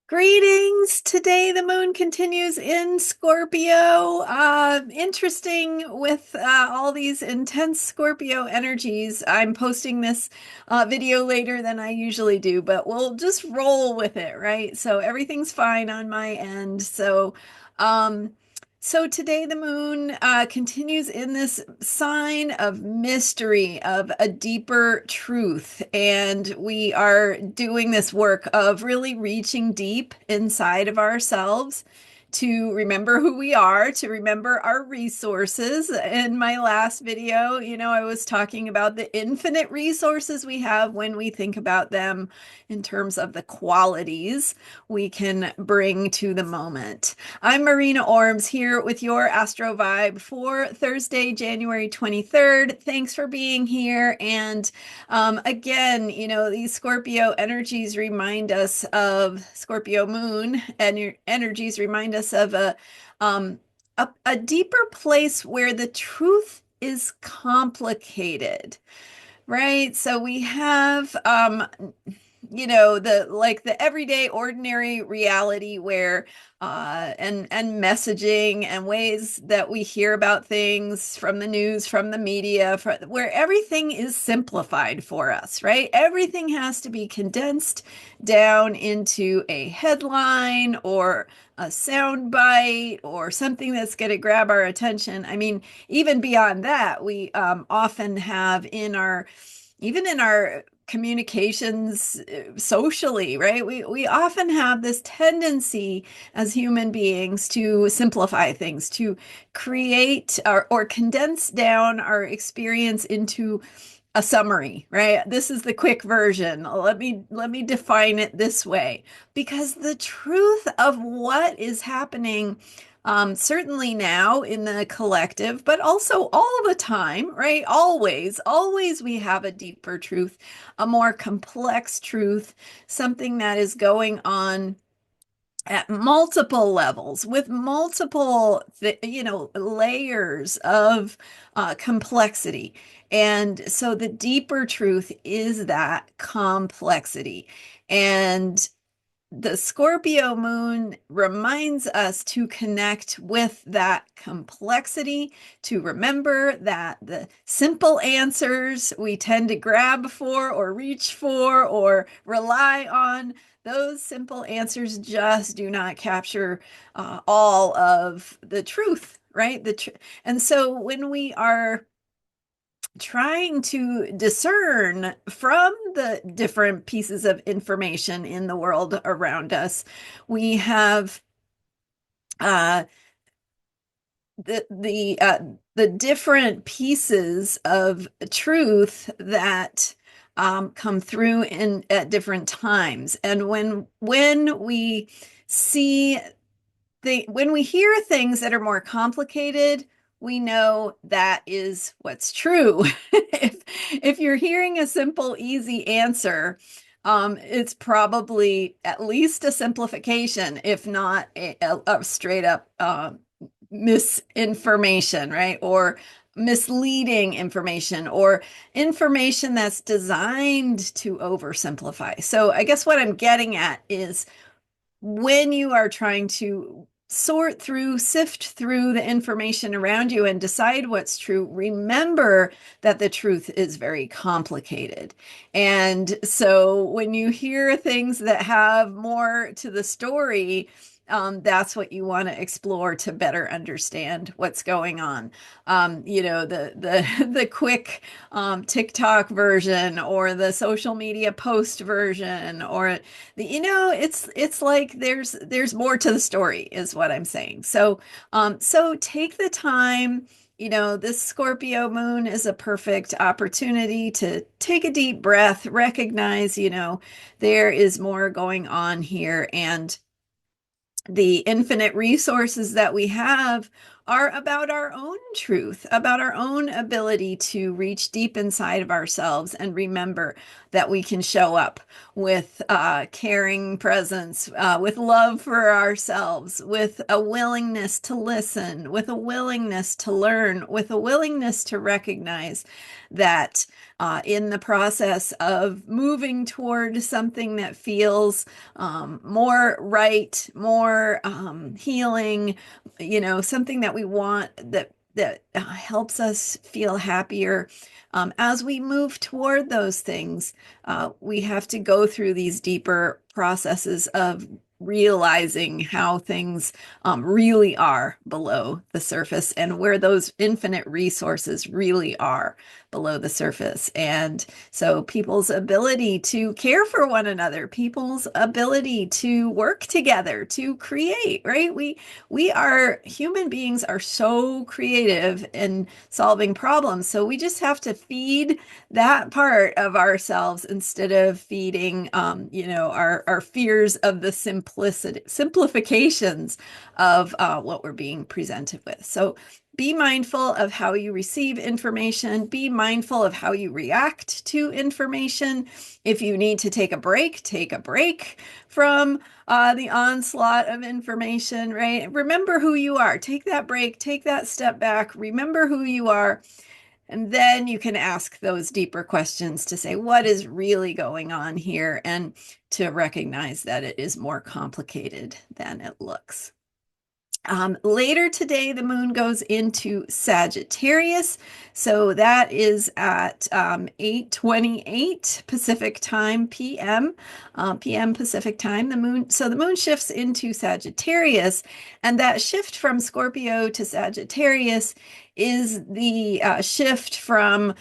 Greetings. Today the moon continues in Scorpio. Interesting with all these intense Scorpio energies. I'm posting this video later than I usually do, but we'll just roll with it, right? So everything's fine on my end. Um, so today the moon continues in this sign of mystery, of a deeper truth. And we are doing this work of really reaching deep inside of ourselves to remember who we are, to remember our resources. In my last video, I was talking about the infinite resources we have when we think about them in terms of the qualities we can bring to the moment. I'm Marina Orms here with your Astro Vibe for Thursday, January 23rd. Thanks for being here. And again, these Scorpio energies remind us of Scorpio Moon, and your energies remind us of um, a deeper place where the truth is complicated, right? So we have the everyday ordinary reality where and messaging and ways that we hear about things from the news, from the media, where everything is simplified for us, right? Everything has to be condensed down into a headline or a sound bite or something that's going to grab our attention. I mean, even beyond that, we often have even in our communications socially, right? We often have this tendency as human beings to simplify things, to create or condense down our experience into a summary, right? This is the quick version. Let me define it this way, because the truth of what is happening, certainly now in the collective, but also all the time, right? Always we have a deeper truth, a more complex truth, something that is going on at multiple levels with multiple layers of complexity. And so the deeper truth is that complexity. And the Scorpio moon reminds us to connect with that complexity, to remember that the simple answers we tend to grab for or reach for or rely on, those simple answers just do not capture all of the truth, right? And so when we are trying to discern from the different pieces of information in the world around us, we have uh, the different pieces of truth that come through in at different times. And when we see when we hear things that are more complicated, we know that is what's true. If you're hearing a simple, easy answer, it's probably at least a simplification, if not a straight up misinformation, right? Or misleading information, or information that's designed to oversimplify. So I guess what I'm getting at is, when you are trying to sort through, sift through the information around you and decide what's true, remember that the truth is very complicated. And so when you hear things that have more to the story, that's what you want to explore to better understand what's going on. The quick TikTok version, or the social media post version, or it's like there's more to the story, is what I'm saying. So take the time. This Scorpio moon is a perfect opportunity to take a deep breath, recognize, there is more going on here, and the infinite resources that we have are about our own truth, about our own ability to reach deep inside of ourselves and remember that we can show up with caring presence, with love for ourselves, with a willingness to listen, with a willingness to learn, with a willingness to recognize that in the process of moving toward something that feels more right, more healing, something that we want that helps us feel happier. As we move toward those things, we have to go through these deeper processes of realizing how things really are below the surface and where those infinite resources really are below the surface. And so people's ability to care for one another, people's ability to work together, to create, right? We are human beings are so creative in solving problems. So we just have to feed that part of ourselves instead of feeding our fears of the simplifications of what we're being presented with. So be mindful of how you receive information. Be mindful of how you react to information. If you need to take a break from the onslaught of information, right? Remember who you are. Take that break, take that step back, remember who you are. And then you can ask those deeper questions to say, what is really going on here? And to recognize that it is more complicated than it looks. Later today, the moon goes into Sagittarius. So that is at 8:28 Pacific time, PM Pacific time. The moon shifts into Sagittarius, and that shift from Scorpio to Sagittarius is the shift from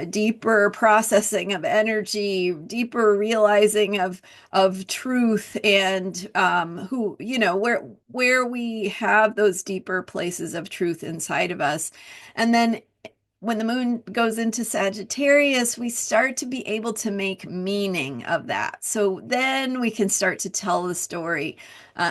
deeper processing of energy, deeper realizing of truth, and where we have those deeper places of truth inside of us. And then when the moon goes into Sagittarius, we start to be able to make meaning of that. So then we can start to tell the story,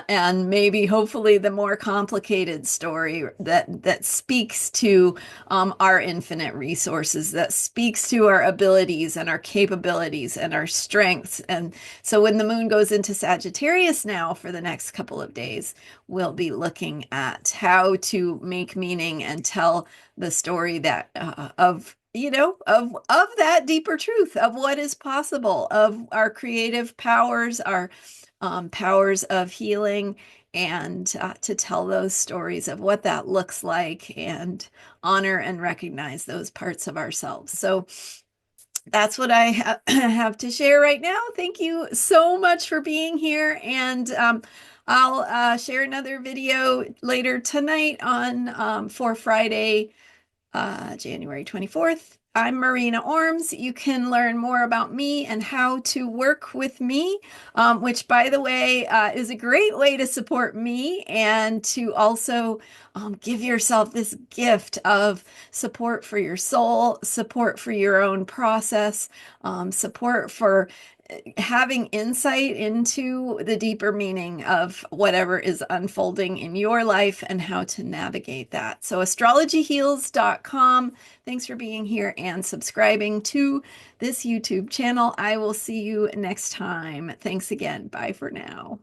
and maybe hopefully the more complicated story that speaks to our infinite resources, that speaks to our abilities and our capabilities and our strengths. And so when the moon goes into Sagittarius now for the next couple of days, we'll be looking at how to make meaning and tell the story that of that deeper truth of what is possible, of our creative powers, our powers of healing, and to tell those stories of what that looks like and honor and recognize those parts of ourselves. So that's what I have to share right now. Thank you so much for being here. And I'll share another video later tonight on for Friday, January 24th. I'm Marina Orms. You can learn more about me and how to work with me, which, by the way, is a great way to support me and to also give yourself this gift of support for your soul, support for your own process, support for having insight into the deeper meaning of whatever is unfolding in your life and how to navigate that. So astrologyheals.com. Thanks for being here and subscribing to this YouTube channel. I will see you next time. Thanks again. Bye for now.